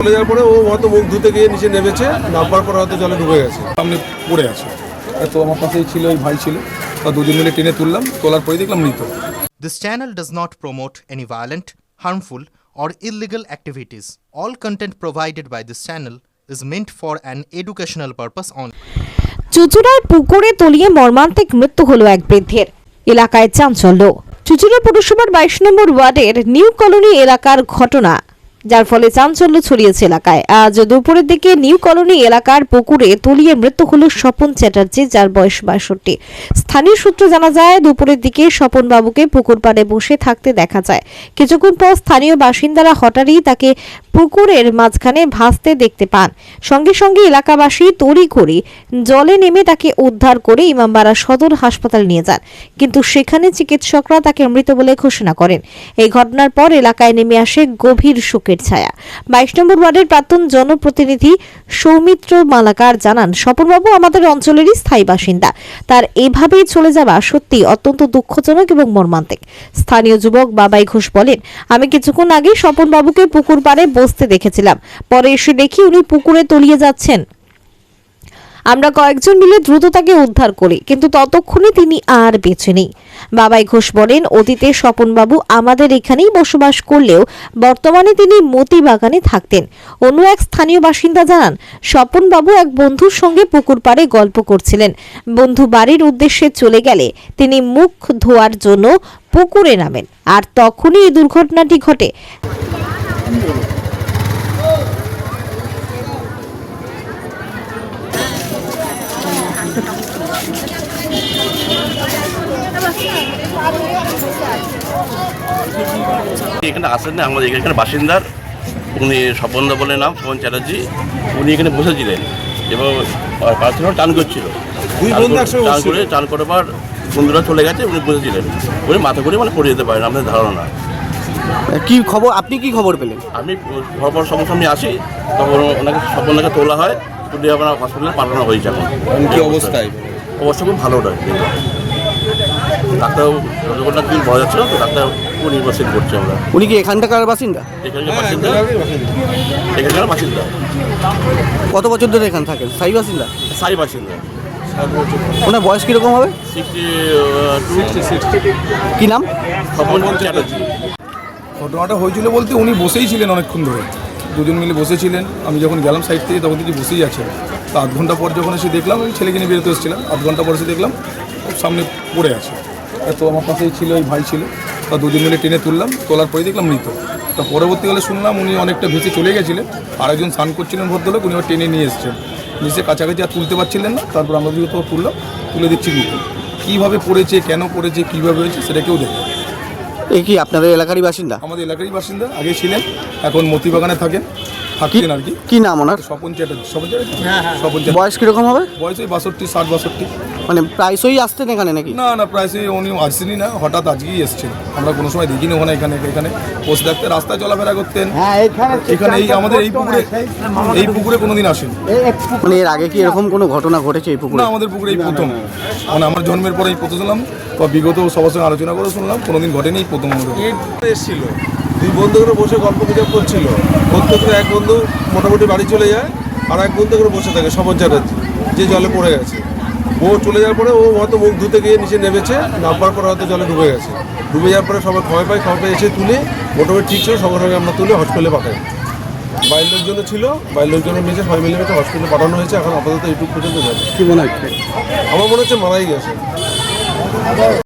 চলে যাওয়ার পরে ও হয়তো মুখ ধুতে গিয়ে নিচে নেমেছে, নামবার পরে হয়তো জলে ডুবে গেছে, সামনে পড়ে আছে। তো আমার পাশেই ছিল, ওই ভাই ছিল, তা দুজন মিলে টেনে তুললাম, তোলার পরে দেখলাম মৃত। This channel does not promote any violent, harmful, or illegal activities. All content provided by this channel is meant for an educational purpose only. চুচুড়ায় পুকুরে তলিয়ে মর্মান্তিক মৃত্যু হলো এক বৃদ্ধের। এলাকায় চাঞ্চল্য। চুচুড়া পৌরসভার 22 নম্বর ওয়ার্ডের নিউ কলোনি এলাকার ঘটনা, যার ফলে চাঞ্চল্য ছড়িয়েছে এলাকায়। আজ দুপুরের দিকে নিউ কলোনি এলাকার পুকুরে তলিয়ে মৃত্যু হলো স্বপন চ্যাটার্জি, যার বয়স 62। স্থানীয় সূত্রে জানা যায়, দুপুরের দিকে স্বপন বাবুকে পুকুর পাড়ে বসে থাকতে দেখা যায়। কিছুক্ষণ পর স্থানীয় বাসিন্দারা হঠাৎই তাকে পুকুরের মাঝখানে ভাসতে দেখতে পান। সঙ্গে সঙ্গে এলাকাবাসী তড়িঘড়ি জলে নেমে তাকে উদ্ধার করে ইমামবাড়া সদর হাসপাতাল নিয়ে যান, কিন্তু সেখানে চিকিৎসকরা তাকে মৃত বলে ঘোষণা করেন। এই ঘটনার পর এলাকায় নেমে আসে গভীর শোকের ছায়া। 22 নম্বর ওয়ার্ডের প্রাক্তন জনপ্রতিনিধি সৌমিত্র মালাকার জানান, স্বপনবাবু আমাদের অঞ্চলেরই স্থায়ী বাসিন্দা। তার এভাবেই চলে যাওয়া সত্যি অত্যন্ত দুঃখজনক এবং মর্মান্তিক। স্থানীয় যুবক বাবাই ঘোষ বলেন, আমি কিছুক্ষণ আগে স্বপনবাবুকে পুকুর পাড়ে বসতে দেখেছিলাম, পরে এসে দেখি উনি পুকুরে তলিয়ে যাচ্ছেন। আমরা কয়েকজন মিলে দ্রুত তাকে উদ্ধার করি, কিন্তু ততক্ষণে তিনি আর বেঁচে নেই। বাবাই ঘোষ বলেন, অতীতে স্বপনবাবু আমাদের এখানেই বসবাস করলেও বর্তমানে তিনি মতিবাগানে থাকতেন। অন্য এক স্থানীয় বাসিন্দা জানান, স্বপনবাবু এক বন্ধুর সঙ্গে পুকুর পাড়ে গল্প করছিলেন। বন্ধু বাড়ির উদ্দেশ্যে চলে গেলে তিনি মুখ ধোয়ার জন্য পুকুরে নামেন, আর তখনই এই দুর্ঘটনাটি ঘটে। এখানে আসেন না, আমাদের এখানে বাসিন্দার, উনি স্বপনদা বলে নাম, স্বপন চ্যাটার্জি। উনি এখানে বসেছিলেন এবং পার্থনা টান করছিল, টান করে পর বন্ধুরা চলে গেছে, উনি বসেছিলেন, উনি মাথা করে পড়ে যেতে পারেন, আমাদের ধারণা। কি খবর, আপনি কি খবর পেলেন? আমি খবর সঙ্গে আসি, তখন ওনাকে স্বপনদাকে তোলা হয়, তুলে আমরা হসপিটালে পাঠানো হয়েছে। এখন কি অবস্থায়? অবস্থা খুব ভালো নয়, ডাক্তার যতক্ষণটা দিন বলা যাচ্ছে না, তো ডাক্তার নির্বাচন করছে। আমরা উনি কি এখানকার বাসিন্দা? এখানকার বাসিন্দা। কত বছর ধরে এখানে থাকেন? স্থায়ী বাসিন্দা? স্থায়ী বাসিন্দা। ওনার বয়স কিরকম হবে? 62। কি নাম? স্বপন চ্যাটার্জি। ঘটনাটা হয়েছিল বলতে, উনি বসেই ছিলেন অনেকক্ষণ ধরে, দুজন মিলে বসেছিলেন। আমি যখন গেলাম সাইড থেকে, তখন তিনি বসেই আছেন। তা আধ ঘন্টা পর যখন এসে দেখলাম, আমি ছেলেকে নিয়ে বেরোতে এসেছিলাম, আধ ঘন্টা পর এসে দেখলাম সামনে পড়ে আছে। তো আমার পাশেই ছিল, ওই ভাই ছিল, তা দুজন মিলে টেনে তুললাম, তোলার পরে দেখলাম মৃত। তা পরবর্তীকালে শুনলাম উনি অনেকটা ভেসে চলে গেছিলেন, আরেকজন স্নান করছিলেন ভদ্রলোক, উনি টেনে নিয়ে এসেছেন, নিচে কাছাকাছি আর তুলতে পারছিলেন না। তারপর আমরা দিকে তো তুললাম, তুলে দিচ্ছি মৃত। কীভাবে পড়েছে, কেন পড়েছে, কীভাবে হয়েছে সেটা কেউ দেখে। এই কি আপনাদের এলাকারই বাসিন্দা? আমাদের এলাকারই বাসিন্দা, আগে ছিলেন, এখন মতিবাগানে থাকেন আর কি। কি নাম ওনার? স্বপন চ্যাটার্জি। স্বপন চ্যাটার্জি। বয়স কিরকম হবে? বয়স ওই 62-60-62। মানে প্রায়শই আসতেন এখানে নাকি? না প্রায়শই উনি আসেনি না, হঠাৎ আজকেই এসছেন। আমরা কোনো সময় দেখিনি ওখানে, এখানে বসে থাকতে, রাস্তায় চলাফেরা করতেন। এখানে এই আমাদের এই পুকুরে কোনোদিন আসেন। মানে এর আগে কি এরকম কোনো ঘটনা ঘটেছে এই পুকুরে? না, আমাদের পুকুরে এই প্রথম, মানে আমার জন্মের পরে এই প্রথম শুনলাম, বা বিগত সবার সঙ্গে আলোচনা করে শুনলাম, কোনোদিন ঘটেনি, এই প্রথম আমাদের এসেছিল। দুই বন্ধু করে বসে গল্প গুজব করছিল, করতে করে এক বন্ধু মোটামুটি বাড়ি চলে যায়, আর এক বন্ধু করে বসে থাকে, স্বপন চ্যাটার্জি, যে জলে পড়ে গেছে। ও চলে যাওয়ার পরে ও হয়তো মুখ ধুতে গিয়ে নিচে নেমেছে, নামবার পরে হয়তো জলে ডুবে গেছে। ডুবে যাওয়ার পরে সবাই খবর পেয়ে এসে তুলে, মোটামুটি ঠিক ছিল, সঙ্গে সঙ্গে আমরা তুলে হসপিটালে পাঠাই। বাইরের লোকজনও ছিল, বাইরের লোকজনের নিচে সবাই মিলে হসপিটালে পাঠানো হয়েছে। এখন আপাতত এইটুকু পর্যন্ত যাবে। কি মনে হচ্ছে? আমার মনে হচ্ছে মারাই গেছে।